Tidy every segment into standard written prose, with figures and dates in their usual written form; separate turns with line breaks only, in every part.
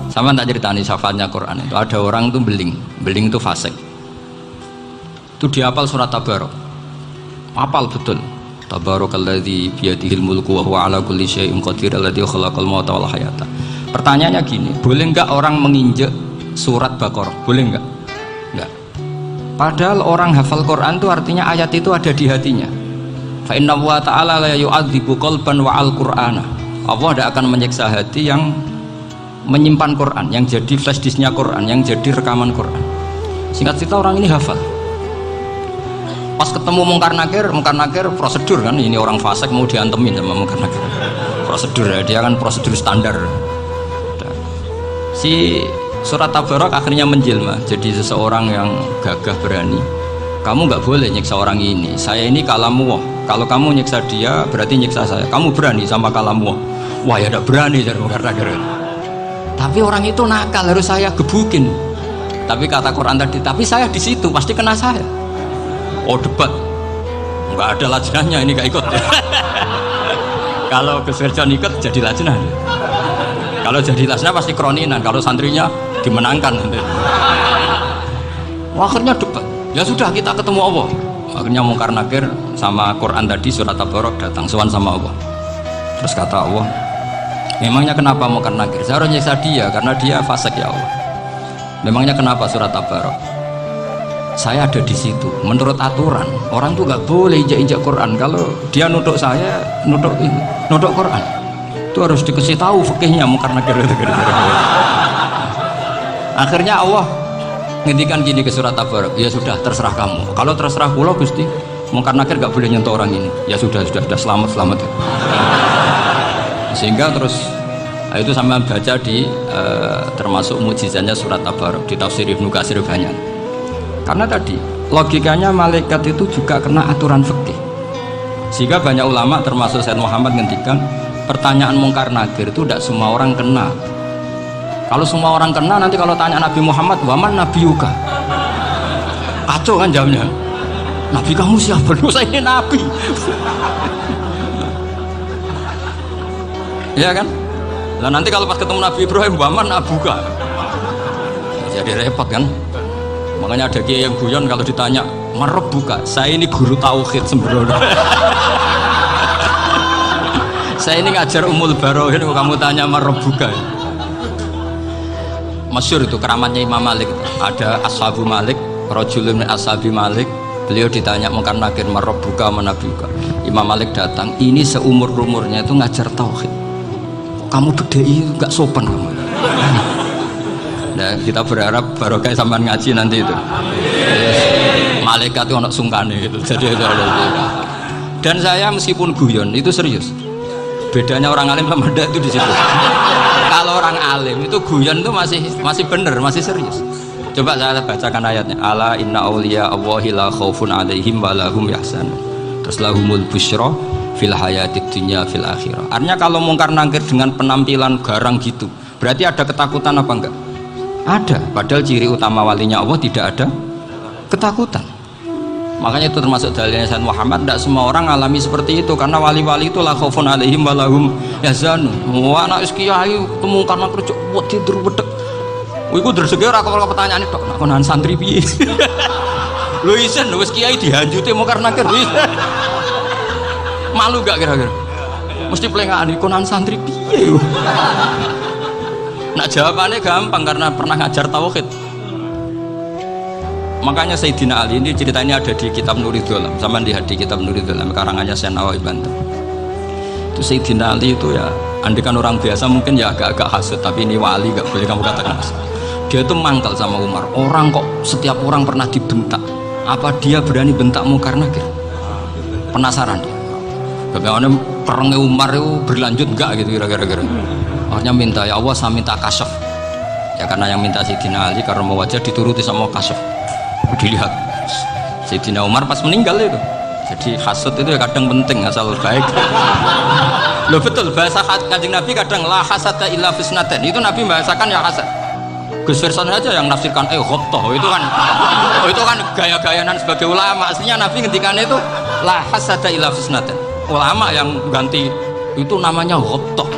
Sama tak ceritani syafaatnya Quran itu ada orang itu beling itu fasik. Itu dihafal surat Tabarok. Hafal betul. Tabarakalladzi biyadihil mulku wa huwa ala kulli syai'in qadir alladzi khalaqal mauta wal hayata. Pertanyaannya gini, boleh enggak orang menginjek surat Baqarah? Boleh enggak? Enggak. Padahal orang hafal Quran itu artinya ayat itu ada di hatinya. Fa inna wa ta'ala la yu'adzibu qalban wa al-Qur'ana. Allah tidak akan menyiksa hati yang menyimpan Quran, yang jadi flash disknya Quran, yang jadi rekaman Quran. Singkat cerita orang ini hafal. Pas ketemu Mungkar Nakir prosedur kan, ini orang fasik mau diantemin sama Mungkar Nakir. Prosedur ya, dia kan prosedur standar. Si surat Tabarok akhirnya menjelma jadi seseorang yang gagah berani. Kamu nggak boleh nyiksa orang ini. Saya ini kalamullah. Kalau kamu nyiksa dia berarti nyiksa saya. Kamu berani sama kalamullah. Wah ya tidak berani dari Mungkar Nakir. Tapi orang itu nakal, harus saya gebukin. Tapi kata Quran tadi, tapi saya di situ pasti kena saya. Oh debat, nggak ada lajnahnya, ini nggak ikut. Kalau Gus Wirjon ikut jadi lajnah. Kalau jadi lajnah pasti kroninan. Kalau santrinya dimenangkan. Akhirnya debat. Ya sudah kita ketemu Allah. Akhirnya Mungkar Nakir sama Quran tadi surat Tabarok datang sowan sama Allah. Terus kata Allah, memangnya kenapa Mungkar Nakir? Saya harus nyiksa dia karena dia fasik ya Allah. Memangnya kenapa surat Tabarok? Saya ada di situ. Menurut aturan orang tuh nggak boleh injak-injak Quran. Kalau dia nutuk saya, nutuk Quran, itu harus dikasih tahu fikihnya Mungkar Nakir. Akhirnya Allah ngendikan gini ke surat Tabarok. Ya sudah terserah kamu. Kalau terserah pulau Gusti, Mungkar Nakir nggak boleh nyentuh orang ini. Ya sudah selamat. Sehingga terus itu sama baca di termasuk mukjizatnya surat Tabarok di tafsir Ibnu Katsir banyak. Karena tadi logikanya malaikat itu juga kena aturan fikih. Sehingga banyak ulama termasuk Sayyid Muhammad ngendikan pertanyaan Mungkar Nakir itu tidak semua orang kena. Kalau semua orang kena nanti kalau tanya Nabi Muhammad, waman nabiyuka? Kacau kan jawabnya. Nabi kamu siapa? Saya ini nabi. Ya kan? Nah nanti kalau pas ketemu Nabi Ibrahim, waman abuka? Jadi repot kan? Makanya ada kiai yang guyon kalau ditanya merebuka, saya ini guru tauhid sembrono. Saya ini ngajar Ummul Barohin, kamu tanya merebuka. Masyhur itu keramatnya Imam Malik. Ada Ashabu Malik, rajulun min ashabi Malik. Beliau ditanya Mungkar Nakir merebuka menabiuka. Imam Malik datang, ini seumur-umurnya itu ngajar tauhid. Kamu bedai nggak sopan kamu. Nah, kita berharap barokah sampean ngaji nanti itu. Malaikat itu anak sungkane gitu. Jadi dan saya meskipun guyon itu serius. Bedanya orang alim sama ndak itu di situ. Kalau orang alim itu guyon itu masih bener, masih serius. Coba saya bacakan ayatnya. Ala inna auliya Allahi la khaufun alaihim wa lahum yahzanun. Terus lahumul busyra fil hayatid dunya fil akhirah. Artinya kalau Mungkar Nakir dengan penampilan garang gitu, berarti ada ketakutan apa enggak? Ada, padahal ciri utama walinya Allah tidak ada ketakutan. Makanya itu termasuk dalilnya Sayyid Muhammad, tidak semua orang alami seperti itu karena wali-wali itu la khaufun alaihim wa lahum yahzanun. Wah anak kiai ketemu karena kerja buat tidur bedek. Iku dreseke ora kok pertanyaan itu nek konan santri piye. Lho isen wis kiai dihanjuti Mungkar Nakir. Malu gak kira-kira? Mesti pelengahan konan santri piye. Nah jawabannya gampang karena pernah ngajar tauhid. Makanya Sayyidina Ali ini ceritanya ada di kitab Nurul Dhalam, sama di kitab Nurul Dhalam karangannya Syekh Nawawi Banten. Itu Sayyidina Ali itu ya, andikan orang biasa mungkin ya agak-agak hasut, tapi ini wali gak boleh kamu katakan hasut. Dia itu mangkal sama Umar. Orang kok setiap orang pernah dibentak, apa dia berani bentak Mungkar Nakir? Penasaran dia. Bagaimana perangnya Umar itu berlanjut enggak gitu kira-kira. Akhirnya minta, ya Allah saya minta kasyaf. Ya karena yang minta Sayyidina Ali karena mau wajah dituruti sama kasyaf. Dilihat Sayyidina Umar pas meninggal itu. Jadi hasud itu ya kadang penting asal baik. Loh betul bahasa Kanjeng Nabi kadang la hasada illa fisnaten. Itu Nabi bahasakan ya hasad. Gus Verson aja yang nafsirkan ghobtoh itu kan gaya-gayanan sebagai ulama. Aslinya Nabi ngendikannya itu la hasada illa fisnatin. Ulama yang ganti itu namanya ghobtoh.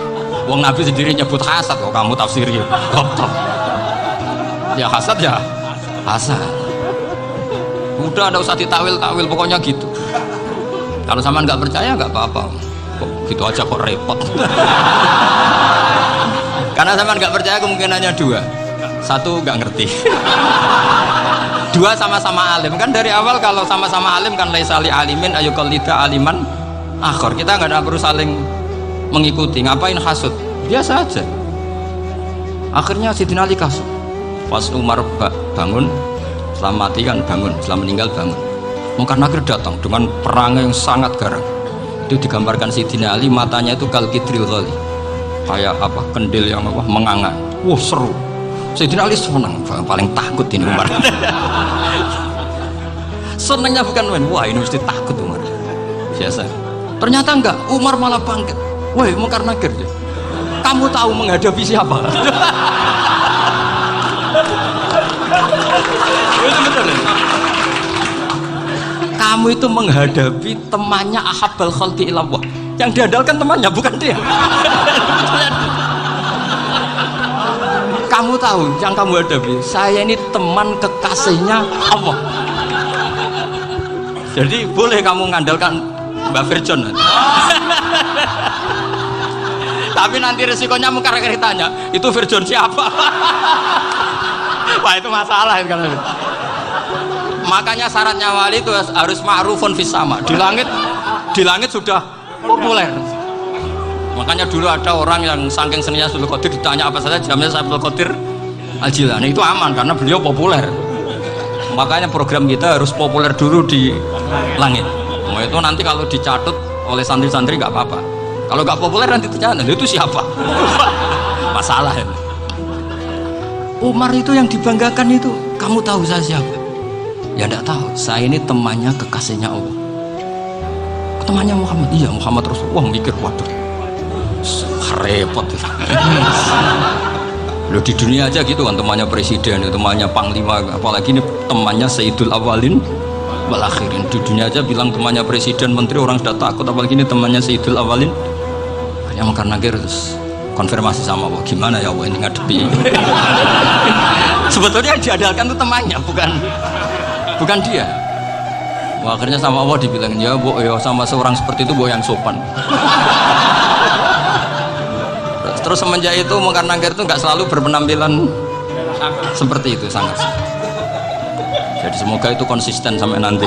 Wong Nabi sendiri nyebut hasad kok kamu tafsiri ghobtoh. Ya hasad ya hasad. Udah ada usah ditawil-tawil pokoknya gitu. Kalau sama nggak percaya nggak apa-apa. Kok gitu aja kok repot. Karena sama nggak percaya kemungkinannya dua. Satu nggak ngerti. Dua sama-sama alim kan dari awal kalau sama-sama alim kan laisali alimin ayuqallida aliman akhor. Kita nggak perlu saling mengikuti. Ngapain hasud? Biasa aja. Akhirnya Sidina Ali kasut. Pas Umar bangun, setelah mati kan bangun, setelah meninggal bangun. Mungkar Nakir datang dengan perang yang sangat garang. Itu digambarkan Sidina Ali matanya itu kal kidril ghali. Kayak apa? Kendil yang apa? Menganga. Wah seru. Sayyidina Ali senang, paling takut ini Umar. Senangnya bukan main, wah ini mesti takut Umar. Biasa. Ternyata enggak, Umar malah bangkit. Woi, Mungkar Nakir, kamu tahu menghadapi siapa? Itu betul. Kamu itu menghadapi temannya ahabbal khalqi ilallah. Yang diandalkan temannya bukan dia. Kamu tahu yang kamu hadapi, saya ini teman kekasihnya Allah. Jadi boleh kamu mengandalkan Mbak Virjon. Tapi nanti resikonya Mungkar Nakir tanya, itu Virjon siapa? Wah itu masalah kan. Makanya syaratnya wali itu harus ma'rufun fis sama. Di langit sudah populer. Makanya dulu ada orang yang saking seninya Abdul Qadir ditanya apa saja jamnya Abdul Qadir Al-Jilani itu aman karena beliau populer. Makanya program kita harus populer dulu di langit. Nah, itu nanti kalau dicatut oleh santri-santri nggak apa-apa. Kalau nggak populer nanti ditanya itu siapa? Masalah ya. Umar itu yang dibanggakan itu, kamu tahu saya siapa? Ya enggak tahu, saya ini temannya kekasihnya Allah. Temannya Muhammad, iya Muhammad Rasulullah. Mikir waduh repot. Loh di dunia aja gitu kan, temannya presiden, temannya panglima, apalagi ini temannya Sayyidul Awalin wal Akhirin. Di dunia aja bilang temannya presiden, menteri, orang sudah takut, apalagi ini temannya Sayyidul Awalin. Hanya Mungkar Nakir terus konfirmasi sama Allah, gimana ya Allah ini ngadepi. Sebetulnya yang diandalkan itu temannya, bukan dia. Wah, akhirnya sama Allah dibilang, ya bu, ya sama seorang seperti itu bu yang sopan. Terus semenjak itu Mungkar Nakir itu nggak selalu berpenampilan seperti itu, sangat. Jadi semoga itu konsisten sampai nanti.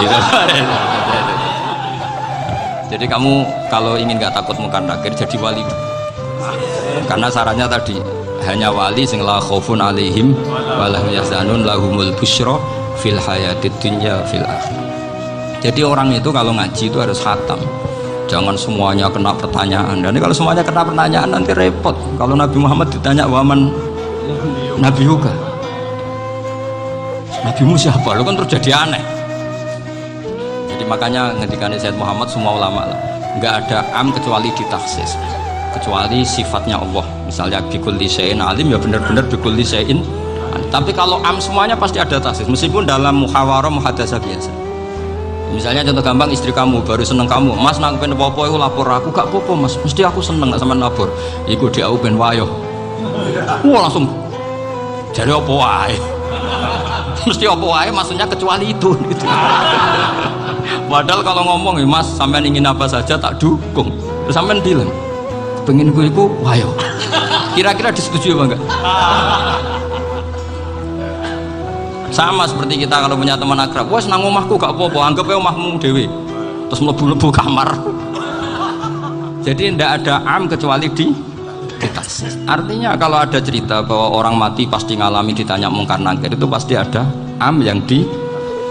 Jadi kamu kalau ingin nggak takut Mungkar Nakir jadi wali. Karena syaratnya tadi hanya wali sing la khaufun alaihim wa lahum yahzanun lahumul busyra fil hayatid dunya fil akhirah. Jadi orang itu kalau ngaji itu harus khatam. Jangan semuanya kena pertanyaan. Dan kalau semuanya kena pertanyaan nanti repot. Kalau Nabi Muhammad ditanya waman Nabi Yuga, Nabimu siapa? Lu kan terus jadi aneh. Jadi makanya ketika Sayyid Muhammad semua ulama lah, nggak ada am kecuali ditaksis, kecuali sifatnya Allah. Misalnya bikulli syai'in alim ya benar-benar bikulli syai'in. Tapi kalau am semuanya pasti ada taksis, meskipun dalam muhawarah muhadasah biasa. Misalnya contoh gampang, istri kamu baru seneng kamu, mas nak pengen apa-apa itu lapor aku, gak apa-apa mas, mesti aku seneng gak sama lapor. Iku dia aku pengen wayo. Wah langsung jadi apa wae. Mesti apa wae maksudnya kecuali itu gitu. Padahal kalau ngomong ya mas sampean ingin apa saja tak dukung. Terus sampean bilang pengen gue iku wayo. Kira-kira disetujui apa enggak? Sama seperti kita kalau punya teman akrab, wes nang omahku gak apa-apa, anggap ya omahmu dewe, terus mlebu-mlebu kamar. Jadi tidak ada am kecuali di taksis. Artinya kalau ada cerita bahwa orang mati pasti ngalami ditanya Mungkar Nakir, itu pasti ada am yang di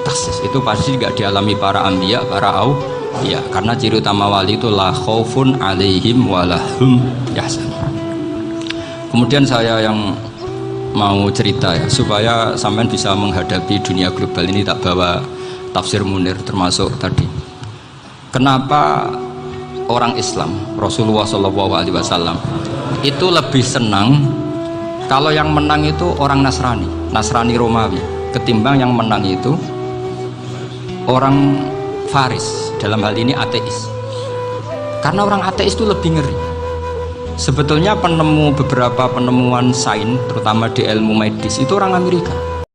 taksis. Itu pasti gak dialami para ambiya, para auliya. Karena ciri utama wali itu la khaufun alaihim walahum yahzanun. Kemudian saya yang mau cerita ya supaya sampean bisa menghadapi dunia global ini, tak bawa tafsir Munir termasuk tadi. Kenapa orang Islam Rasulullah SAW itu lebih senang Kalau yang menang itu orang Nasrani Romawi, ketimbang yang menang itu orang Faris, dalam hal ini ateis. Karena orang ateis itu lebih ngeri. Sebetulnya beberapa penemuan sains, terutama di ilmu medis, itu orang Amerika.